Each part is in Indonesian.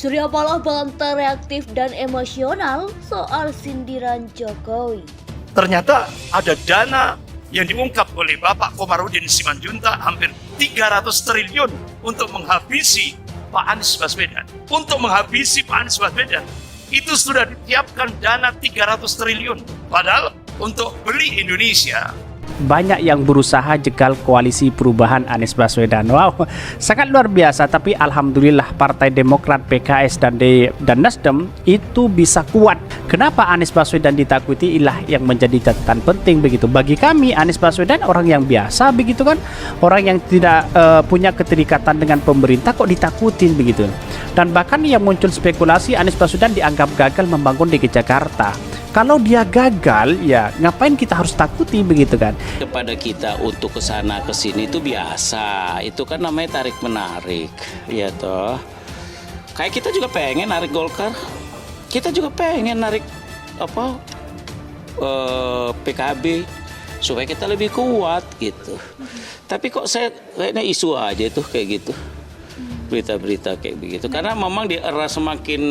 Surya Paloh bantah reaktif dan emosional soal sindiran Jokowi. Ternyata ada dana yang diungkap oleh Bapak Komarudin Simanjuntak hampir 300 triliun untuk menghabisi Pak Anies Baswedan. Untuk menghabisi Pak Anies Baswedan, itu sudah disiapkan dana 300 triliun. Padahal untuk beli Indonesia. Banyak yang berusaha jegal koalisi perubahan Anies Baswedan. Wow, sangat luar biasa. Tapi alhamdulillah Partai Demokrat, PKS dan Nasdem itu bisa kuat. Kenapa Anies Baswedan ditakuti? Ilah yang menjadi catatan penting begitu. Bagi kami Anies Baswedan orang yang biasa begitu kan, orang yang tidak punya keterikatan dengan pemerintah kok ditakutin begitu. Dan bahkan yang muncul spekulasi Anies Baswedan dianggap gagal membangun DKI Jakarta. Kalau dia gagal, ya ngapain kita harus takuti begitu kan? Kepada kita untuk kesana kesini itu biasa, itu kan namanya tarik menarik, ya toh. Kayak kita juga pengen narik Golkar, kita juga pengen narik PKB supaya kita lebih kuat gitu. Tapi kok saya kayaknya isu aja tuh kayak gitu, berita-berita kayak begitu. Karena memang di era semakin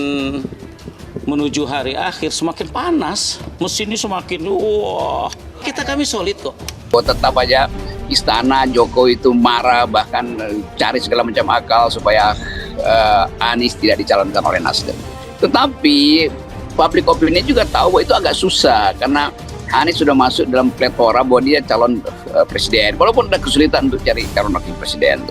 menuju hari akhir semakin panas, mesin ini semakin kami solid kok. Tetap aja istana Jokowi itu marah, bahkan cari segala macam akal supaya Anies tidak dicalonkan oleh Nasdem. Tetapi public opinion juga tahu bahwa itu agak susah karena Anies sudah masuk dalam pletora bahwa dia calon presiden, walaupun ada kesulitan untuk cari calon wakil presiden.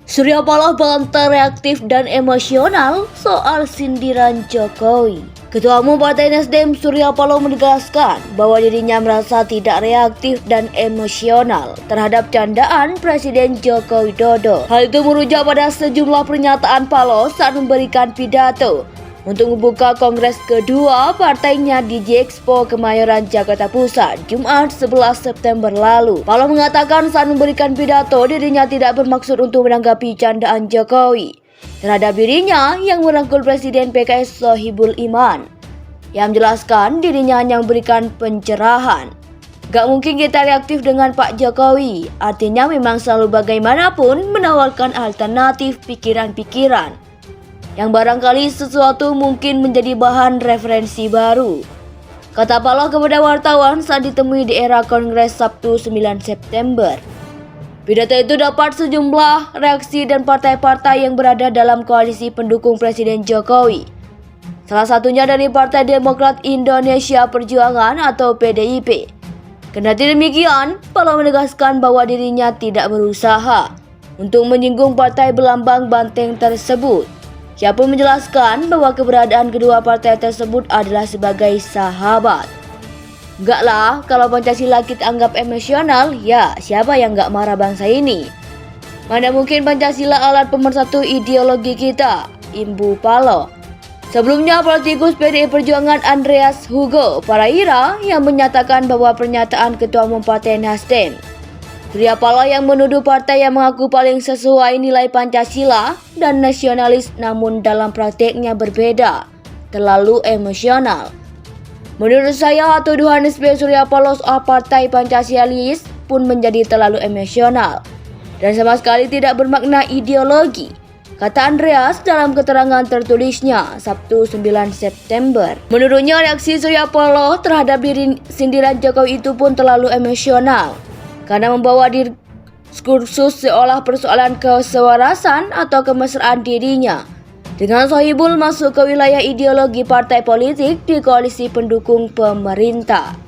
Surya Paloh bantah reaktif dan emosional soal sindiran Jokowi. Ketua Umum Partai Nasdem Surya Paloh menegaskan bahwa dirinya merasa tidak reaktif dan emosional terhadap candaan Presiden Joko Widodo. Hal itu merujuk pada sejumlah pernyataan Paloh saat memberikan pidato untuk membuka kongres kedua partainya di J-Expo Kemayoran, Jakarta Pusat, Jumat 11 September lalu. Paloh mengatakan saat memberikan pidato dirinya tidak bermaksud untuk menanggapi candaan Jokowi terhadap dirinya yang merangkul Presiden PKS Sohibul Iman. Yang menjelaskan dirinya hanya memberikan pencerahan. Gak mungkin kita reaktif dengan Pak Jokowi, artinya memang selalu bagaimanapun menawarkan alternatif pikiran-pikiran yang barangkali sesuatu mungkin menjadi bahan referensi baru, kata Paloh kepada wartawan saat ditemui di era Kongres Sabtu 9 September. Pidato itu dapat sejumlah reaksi dan partai-partai yang berada dalam koalisi pendukung Presiden Jokowi. Salah satunya dari Partai Demokrat Indonesia Perjuangan atau PDIP. Kendati demikian, Paloh menegaskan bahwa dirinya tidak berusaha untuk menyinggung partai berlambang banteng tersebut. Ia pun menjelaskan bahwa keberadaan kedua partai tersebut adalah sebagai sahabat. Enggak lah, kalau Pancasila kita anggap emosional, ya siapa yang enggak marah bangsa ini? Mana mungkin Pancasila alat pemersatu ideologi kita, imbu Paloh. Sebelumnya, politikus PDI Perjuangan Andreas Hugo Paraira yang menyatakan bahwa pernyataan Ketua Umum Partai Nasdem Surya Paloh yang menuduh partai yang mengaku paling sesuai nilai Pancasila dan nasionalis namun dalam prakteknya berbeda, terlalu emosional. Menurut saya, tuduhan SB Surya Paloh soal partai Pancasialis pun menjadi terlalu emosional dan sama sekali tidak bermakna ideologi, kata Andreas dalam keterangan tertulisnya Sabtu 9 September. Menurutnya, reaksi Surya Paloh terhadap sindiran Jokowi itu pun terlalu emosional karena membawa diskursus seolah persoalan kesewarasan atau kemesraan dirinya dengan Sohibul masuk ke wilayah ideologi partai politik di koalisi pendukung pemerintah.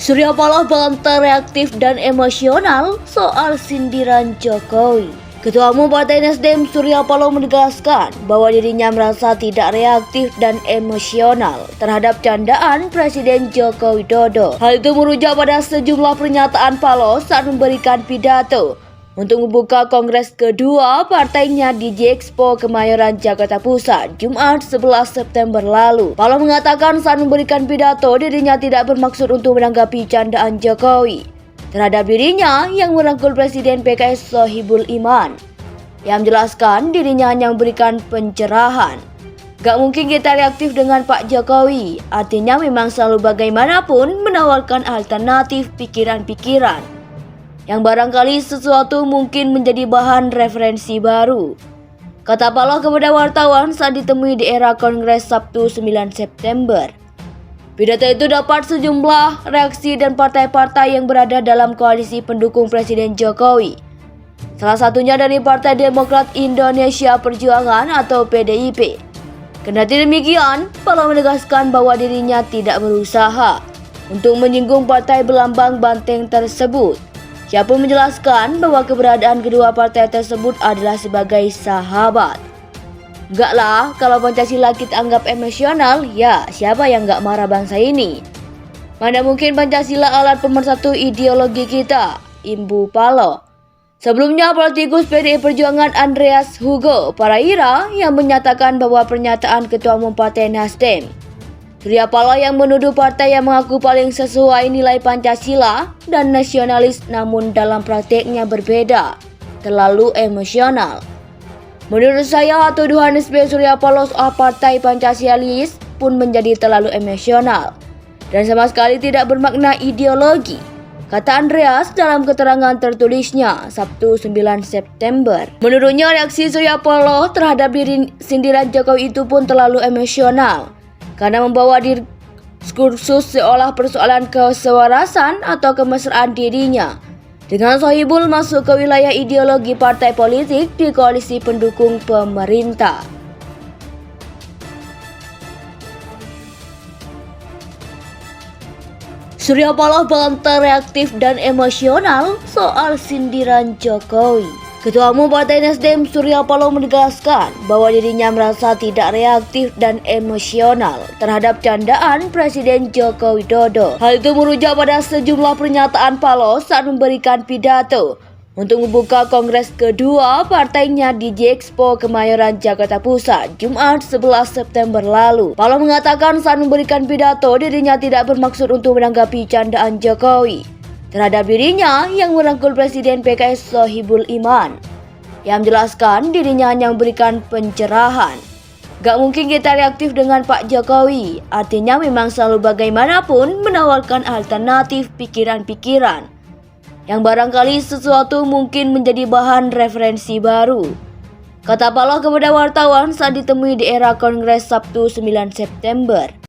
Surya Paloh bantah reaktif dan emosional soal sindiran Jokowi. Ketua Umum Partai Nasdem Surya Paloh menegaskan bahwa dirinya merasa tidak reaktif dan emosional terhadap candaan Presiden Joko Widodo. Hal itu merujuk pada sejumlah pernyataan Paloh saat memberikan pidato untuk membuka kongres kedua partainya di J-Expo Kemayoran, Jakarta Pusat, Jumat 11 September lalu. Paloh mengatakan saat memberikan pidato dirinya tidak bermaksud untuk menanggapi candaan Jokowi terhadap dirinya yang merangkul Presiden PKS Sohibul Iman. Ia menjelaskan dirinya hanya memberikan pencerahan. Gak mungkin kita reaktif dengan Pak Jokowi, artinya memang selalu bagaimanapun menawarkan alternatif pikiran-pikiran yang barangkali sesuatu mungkin menjadi bahan referensi baru, kata Paloh kepada wartawan saat ditemui di era Kongres Sabtu 9 September. Pidato itu dapat sejumlah reaksi dan partai-partai yang berada dalam koalisi pendukung Presiden Jokowi. Salah satunya dari Partai Demokrat Indonesia Perjuangan atau PDIP. Kendati demikian, Paloh menegaskan bahwa dirinya tidak berusaha untuk menyinggung partai berlambang banteng tersebut. Ia pun menjelaskan bahwa keberadaan kedua partai tersebut adalah sebagai sahabat. Enggak lah, kalau Pancasila kita anggap emosional, ya siapa yang enggak marah bangsa ini? Mana mungkin Pancasila alat pemersatu ideologi kita, imbu Paloh. Sebelumnya, politikus PDI Perjuangan Andreas Hugo Paraira yang menyatakan bahwa pernyataan Ketua Umum Partai Nasdem Surya Paloh yang menuduh partai yang mengaku paling sesuai nilai Pancasila dan nasionalis namun dalam prakteknya berbeda, terlalu emosional. Menurut saya, tuduhan SB Surya Paloh soal partai Pancasialis pun menjadi terlalu emosional dan sama sekali tidak bermakna ideologi, kata Andreas dalam keterangan tertulisnya Sabtu 9 September. Menurutnya, reaksi Surya Paloh terhadap sindiran Jokowi itu pun terlalu emosional karena membawa diskursus seolah persoalan kesewarasan atau kemesraan dirinya dengan Sohibul masuk ke wilayah ideologi partai politik di koalisi pendukung pemerintah. Surya Paloh bantah reaktif dan emosional soal sindiran Jokowi. Ketua Umum Partai Nasdem Surya Paloh menegaskan bahwa dirinya merasa tidak reaktif dan emosional terhadap candaan Presiden Joko Widodo. Hal itu merujuk pada sejumlah pernyataan Paloh saat memberikan pidato untuk membuka kongres kedua partainya di J-Expo Kemayoran, Jakarta Pusat, Jumat 11 September lalu. Paloh mengatakan saat memberikan pidato dirinya tidak bermaksud untuk menanggapi candaan Jokowi terhadap dirinya yang merangkul Presiden PKS Sohibul Iman. Ia menjelaskan dirinya hanya memberikan pencerahan. Gak mungkin kita reaktif dengan Pak Jokowi, artinya memang selalu bagaimanapun menawarkan alternatif pikiran-pikiran yang barangkali sesuatu mungkin menjadi bahan referensi baru, kata Paloh kepada wartawan saat ditemui di era Kongres Sabtu 9 September.